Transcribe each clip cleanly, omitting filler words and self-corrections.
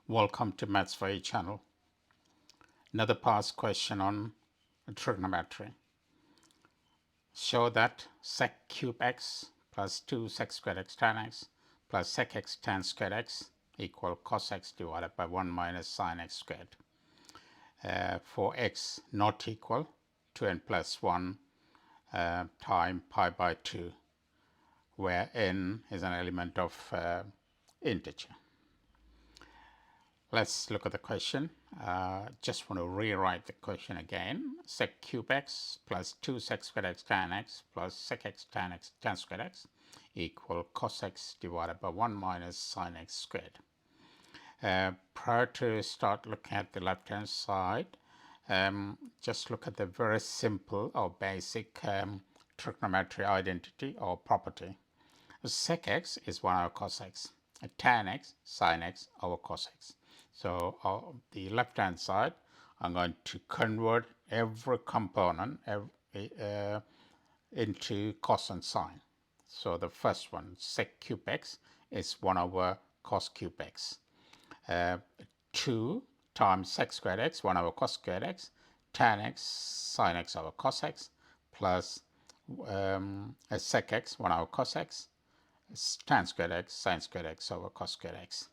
Welcome to Maths for You channel. Another past question on trigonometry. Show that sec cube x plus 2 sec squared x tan x plus sec x tan squared x equal cos x divided by 1 minus sin x squared. For x not equal to n plus 1 time pi by 2, where n is an element of integer. Let's look at the question. Just want to rewrite the question again. Sec cube x plus 2 sec squared x tan x plus sec x tan squared x equal cos x divided by 1 minus sin x squared. Prior to start looking at the left hand side, just look at the very simple or basic trigonometry identity or property. Sec x is 1 over cos x. Tan x, sin x over cos x. So the left hand side, I'm going to convert every component into cos and sine. So the first one, sec cube x, is 1 over cos cube x. 2 times sec squared x, 1 over cos squared x, tan x, sin x over cos x, plus sec x, 1 over cos x, tan squared x, sin squared x over cos squared x.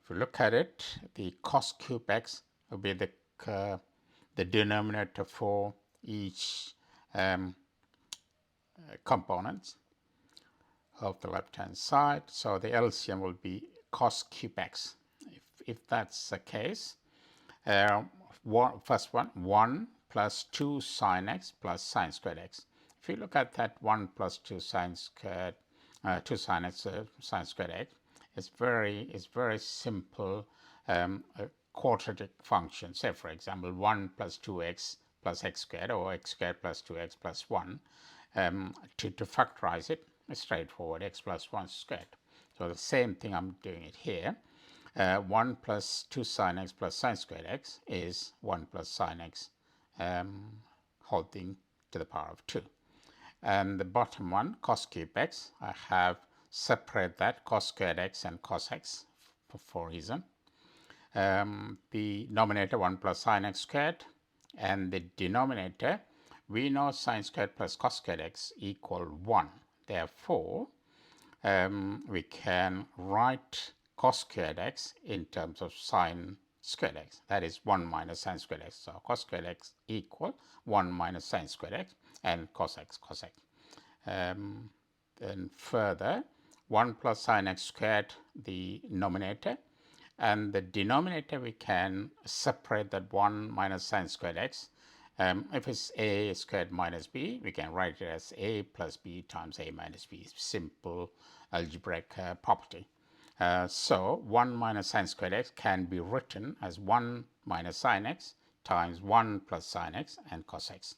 If you look at it, the cos cube x will be the denominator for each component of the left hand side. So the LCM will be cos cube x. If that's the case, first one, 1 plus 2 sin x plus sin squared x. If you look at that 1 plus 2 sin squared, 2 sin x sin squared x, it's very simple quadratic function. Say for example 1 plus 2x plus x squared or x squared plus 2x plus 1. To factorize it, it's straightforward, x plus 1 squared. So the same thing I'm doing it here. 1 plus 2 sin x plus sin squared x is 1 plus sin x whole thing to the power of 2. And the bottom one, cos cube x, I have separate that cos squared x and cos x for reason. The numerator 1 plus sin x squared, and the denominator, we know sin squared plus cos squared x equal 1. Therefore, we can write cos squared x in terms of sin squared x. That is 1 minus sin squared x. So cos squared x equal 1 minus sin squared x and cos x. Then further, 1 plus sin x squared, the numerator, and the denominator we can separate that 1 minus sin squared x. If it's a squared minus b, we can write it as a plus b times a minus b. Simple algebraic property. So 1 minus sin squared x can be written as 1 minus sin x times 1 plus sin x and cos x.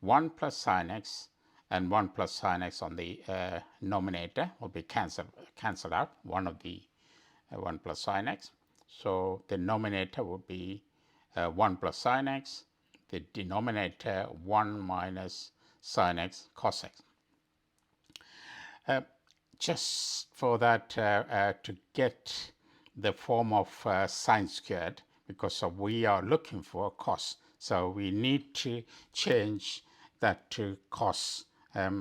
1 plus sin x and 1 plus sin x on the numerator will be cancelled out, one of the 1 plus sin x. So the numerator would be 1 plus sin x, the denominator 1 minus sin x cos x. Just for that, to get the form of sin squared, because we are looking for cos, so we need to change that to cos,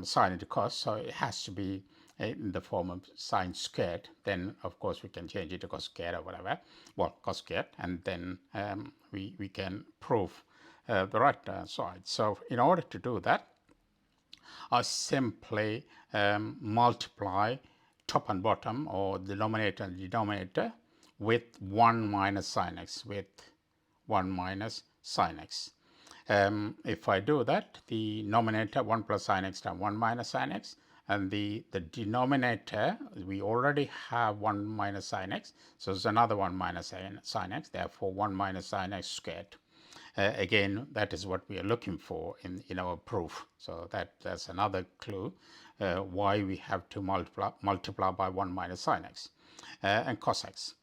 sine into cos, so it has to be in the form of sine squared. Then of course we can change it to cos squared or whatever, well, cos squared, and then we can prove the right side. So in order to do that, I simply multiply top and bottom, or the numerator and denominator, with 1 minus sin x, with 1 minus sin x. If I do that, the numerator 1 plus sin x times 1 minus sin x, and the denominator, we already have 1 minus sin x, so it's another 1 minus sin x, therefore 1 minus sin x squared. Again, that is what we are looking for in our proof. So that's another clue why we have to multiply by 1 minus sin x and cos x.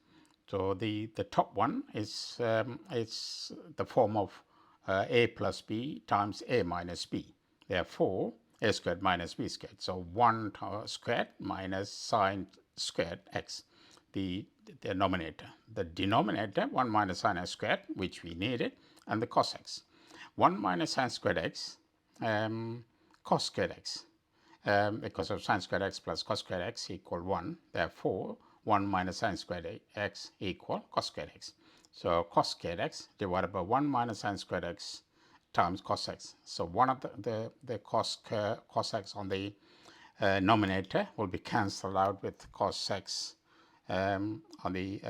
So the top one is the form of a plus b times a minus b. Therefore, a squared minus b squared. So 1 squared minus sine squared x. the denominator. The denominator, 1 minus sin x squared, which we needed, and the cos x. 1 minus sin squared x, cos squared x. Because of sin squared x plus cos squared x equal 1. Therefore, 1 minus sin squared x equal cos squared x. So cos squared x divided by 1 minus sin squared x times cos x. So one of the cos x on the numerator will be cancelled out with cos x on the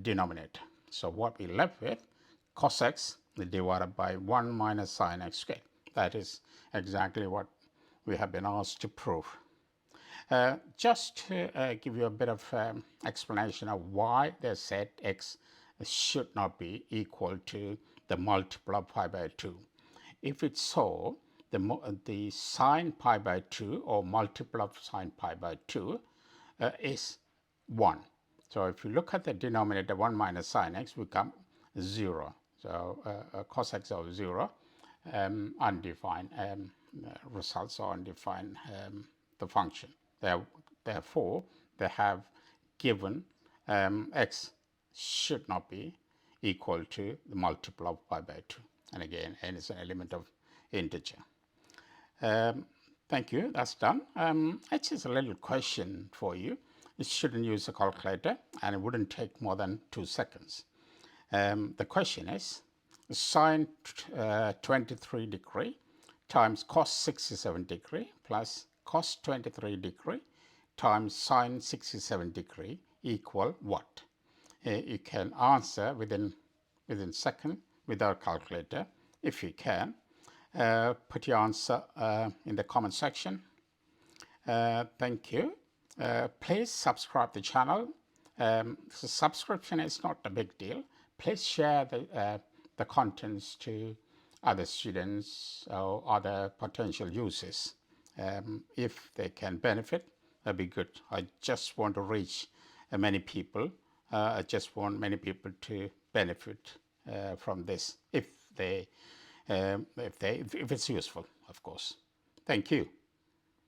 denominator. So what we left with, cos x divided by 1 minus sin x squared. That is exactly what we have been asked to prove. Just to give you a bit of explanation of why they said x should not be equal to the multiple of pi by 2. If it's so, the sine pi by 2 or multiple of sine pi by 2 is 1. So if you look at the denominator, 1 minus sine x become 0. So cos x of 0, undefined results or undefined the function. Therefore, they have given x should not be equal to the multiple of pi by 2. And again, n is an element of integer. Thank you, that's done. It's just a little question for you. You shouldn't use a calculator, and it wouldn't take more than 2 seconds. The question is, sine 23 degree times cos 67 degree plus cos 23 degree times sine 67 degree equal what? You can answer within second without calculator. If you can, put your answer in the comment section. Thank you. Please subscribe the channel. Subscription is not a big deal. Please share the contents to other students or other potential users. If they can benefit, that'd be good. I just want to reach many people. I just want many people to benefit from this if it's useful, of course. Thank you.